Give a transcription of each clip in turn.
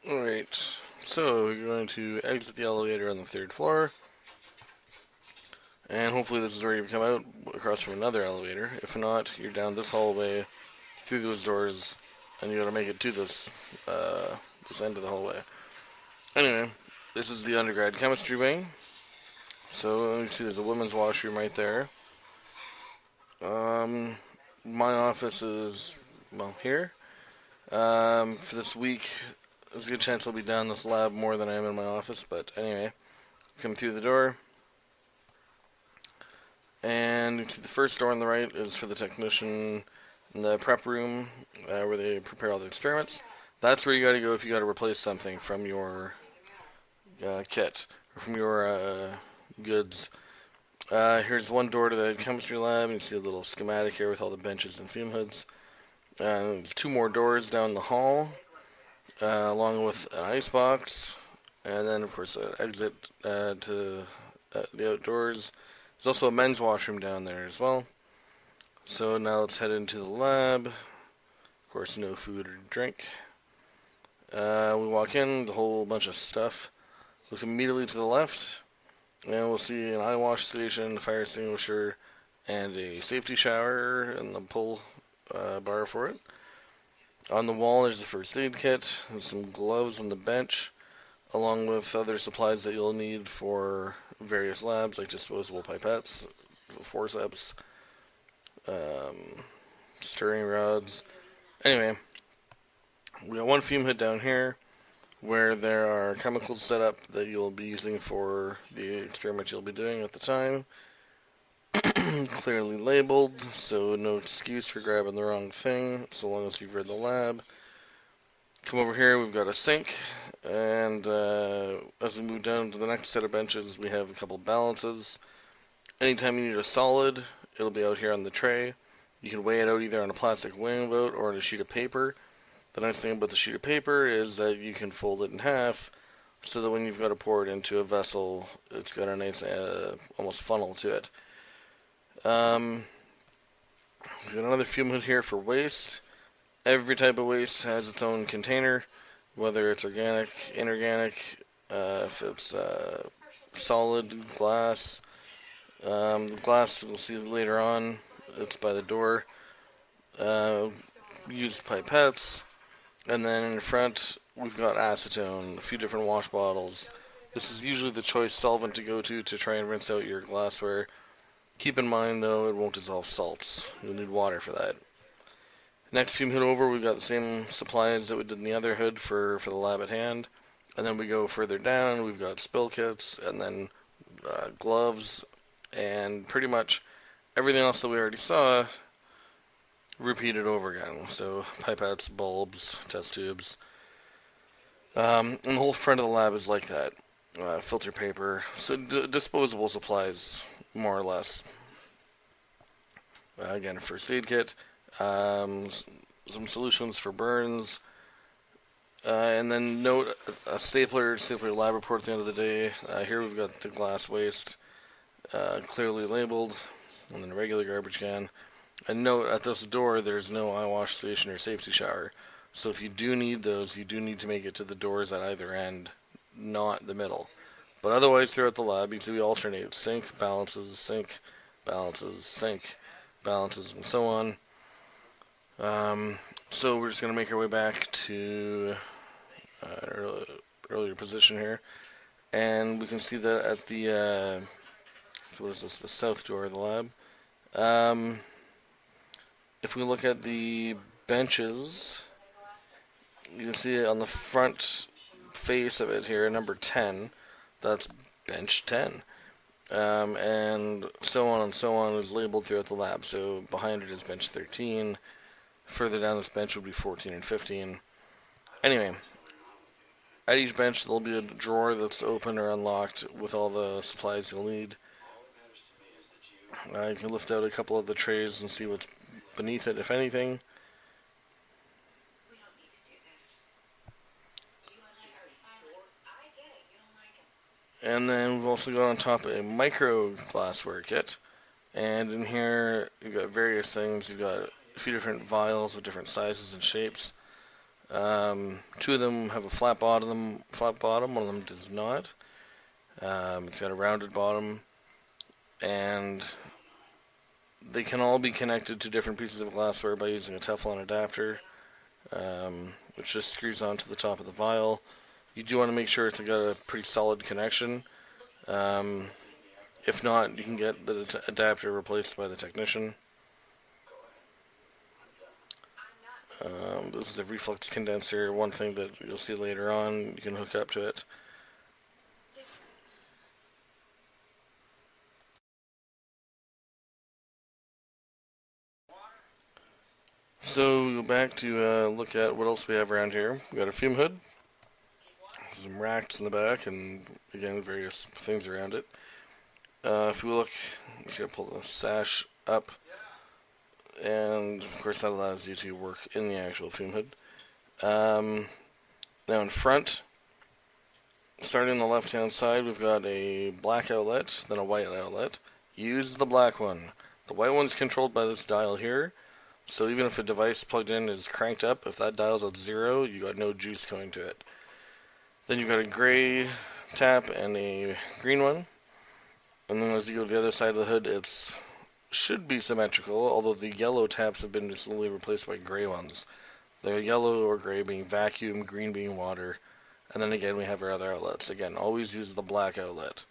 Alright, so you're going to exit the elevator on the third floor, and hopefully this is where you've come out across from another elevator. If not, you're down this hallway, through those doors, and you gotta make it to this end of the hallway. Anyway, this is the undergrad chemistry wing. So you see there's a women's washroom right there. Um, my office is, well, here. For this week, there's a good chance I'll be down this lab more than I am in my office, but anyway, come through the door, and you see the first door on the right is for the technician in the prep room, where they prepare all the experiments. That's where you gotta go if you gotta replace something from your kit, or from your goods. Here's one door to the chemistry lab, and you see a little schematic here with all the benches and fume hoods. There's two more doors down the hall, along with an ice box, and then of course an exit to the outdoors. There's also a men's washroom down there as well. So now let's head into the lab. Of course, no food or drink. We walk in, a whole bunch of stuff. Look immediately to the left, and we'll see an eye wash station, a fire extinguisher, and a safety shower and the pull bar for it. On the wall there's the first aid kit, and some gloves on the bench, along with other supplies that you'll need for various labs, like disposable pipettes, forceps, stirring rods. Anyway, we got one fume hood down here, where there are chemicals set up that you'll be using for the experiment you'll be doing at the time. Clearly labeled, so no excuse for grabbing the wrong thing, so long as you've read the lab. Come over here, we've got a sink, and as we move down to the next set of benches, we have a couple balances. Anytime you need a solid, it'll be out here on the tray. You can weigh it out either on a plastic weighing boat or on a sheet of paper. The nice thing about the sheet of paper is that you can fold it in half, so that when you've got to pour it into a vessel, it's got a nice almost funnel to it. We've got another fume hood here for waste. Every type of waste has its own container, whether it's organic, inorganic, if it's solid, glass. Glass we'll see later on, it's by the door. Used pipettes, and then in front we've got acetone, a few different wash bottles. This is usually the choice solvent to go to try and rinse out your glassware. Keep in mind though, it won't dissolve salts. You'll need water for that. Next fume hood over, we've got the same supplies that we did in the other hood for the lab at hand. And then we go further down, we've got spill kits, and then gloves, and pretty much everything else that we already saw repeated over again. So pipettes, bulbs, test tubes. And the whole front of the lab is like that. Filter paper, so disposable supplies, more or less. Again, a first aid kit, some solutions for burns, and then note a stapler lab report at the end of the day. Here we've got the glass waste, clearly labeled, and then a regular garbage can. And note at this door there's no eye wash station or safety shower. So if you do need those, you do need to make it to the doors at either end, not the middle. But otherwise, throughout the lab, you see we alternate sink, balances, sink, balances, sink, balances, and so on. So we're just going to make our way back to an earlier position here. And we can see that at the, so what is this, the south door of the lab. If we look at the benches, you can see it on the front face of it here, number 10. That's bench 10. And so on and so on is labeled throughout the lab. So behind it is bench 13. Further down this bench would be 14 and 15. Anyway, at each bench there'll be a drawer that's open or unlocked with all the supplies you'll need. You can lift out a couple of the trays and see what's beneath it, if anything. And then we've also got on top a micro glassware kit. And in here, you've got various things. You've got a few different vials of different sizes and shapes. Two of them have a flat bottom. One of them does not. It's got a rounded bottom, and they can all be connected to different pieces of glassware by using a Teflon adapter, which just screws onto the top of the vial. You do want to make sure it's got a pretty solid connection. If not, you can get the adapter replaced by the technician. This is a reflux condenser, one thing that you'll see later on. You can hook up to it. So, go back to look at what else we have around here. We got a fume hood, some racks in the back, and again, various things around it. If we look, I'm just going to pull the sash up, and of course that allows you to work in the actual fume hood. Now in front, starting on the left hand side, we've got a black outlet, then a white outlet. Use the black one. The white one's controlled by this dial here, so even if a device plugged in is cranked up, if that dial's at 0, you got no juice going to it. Then you've got a gray tap and a green one. And then as you go to the other side of the hood, it should be symmetrical, although the yellow taps have been slowly replaced by gray ones. The yellow or gray being vacuum, green being water. And then again we have our other outlets. Again, always use the black outlet.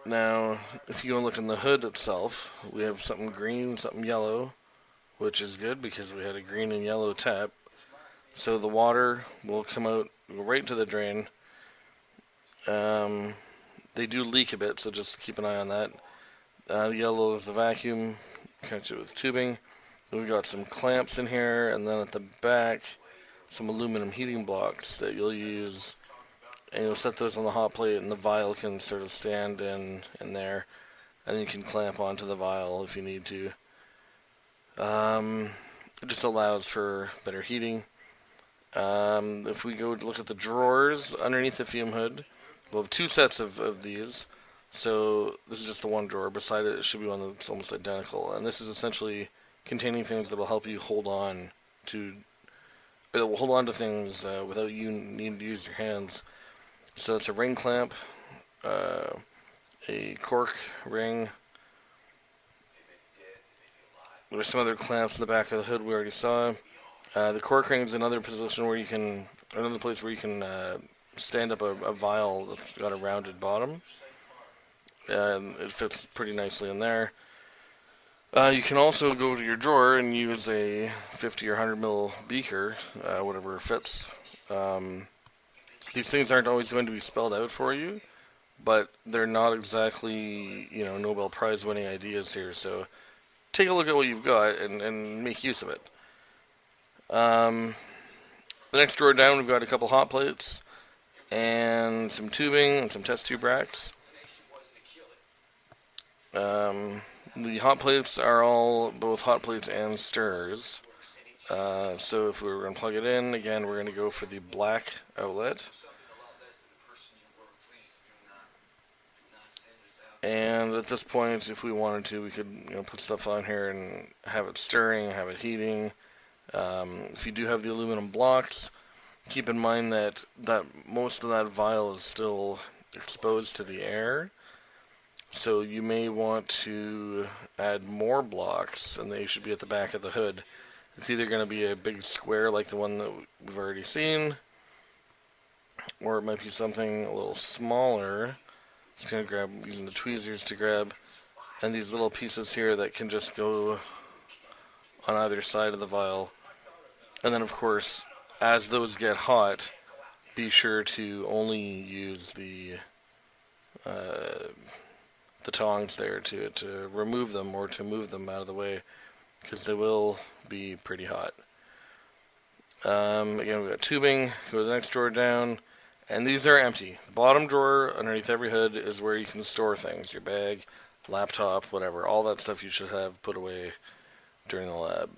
Now, if you go and look in the hood itself, we have something green, something yellow, which is good because we had a green and yellow tap. So the water will come out, go right to the drain. They do leak a bit, so just keep an eye on that. The yellow is the vacuum, connect it with tubing. Then we've got some clamps in here, and then at the back, some aluminum heating blocks that you'll use. And you'll set those on the hot plate, and the vial can sort of stand in there, and you can clamp onto the vial if you need to. It just allows for better heating. If we go to look at the drawers underneath the fume hood, we'll have two sets of these. So this is just the one drawer. Beside it, it should be one that's almost identical. And this is essentially containing things that will help you hold on to, or that will hold on to things without you needing to use your hands. So it's a ring clamp, a cork ring. There's some other clamps in the back of the hood we already saw. The cork ring is another position where you can, another place where you can stand up a vial that's got a rounded bottom. And it fits pretty nicely in there. You can also go to your drawer and use a 50 or 100 ml beaker, whatever fits. These things aren't always going to be spelled out for you, but they're not exactly, Nobel Prize winning ideas here. So take a look at what you've got and make use of it. The next drawer down, we've got a couple hot plates and some tubing and some test tube racks. The hot plates are all both hot plates and stirrers. So if we were going to plug it in, again, we're going to go for the black outlet. And at this point, if we wanted to, we could put stuff on here and have it stirring, have it heating. If you do have the aluminum blocks, keep in mind that most of that vial is still exposed to the air. So you may want to add more blocks, and they should be at the back of the hood. It's either going to be a big square like the one that we've already seen, or it might be something a little smaller. Just going to grab, using the tweezers to grab, and these little pieces here that can just go on either side of the vial. And then of course, as those get hot, be sure to only use the tongs there to remove them or to move them out of the way, because they will be pretty hot. Again, we've got tubing. Go to the next drawer down, and these are empty. The bottom drawer underneath every hood is where you can store things, your bag, laptop, whatever. All that stuff you should have put away during the lab.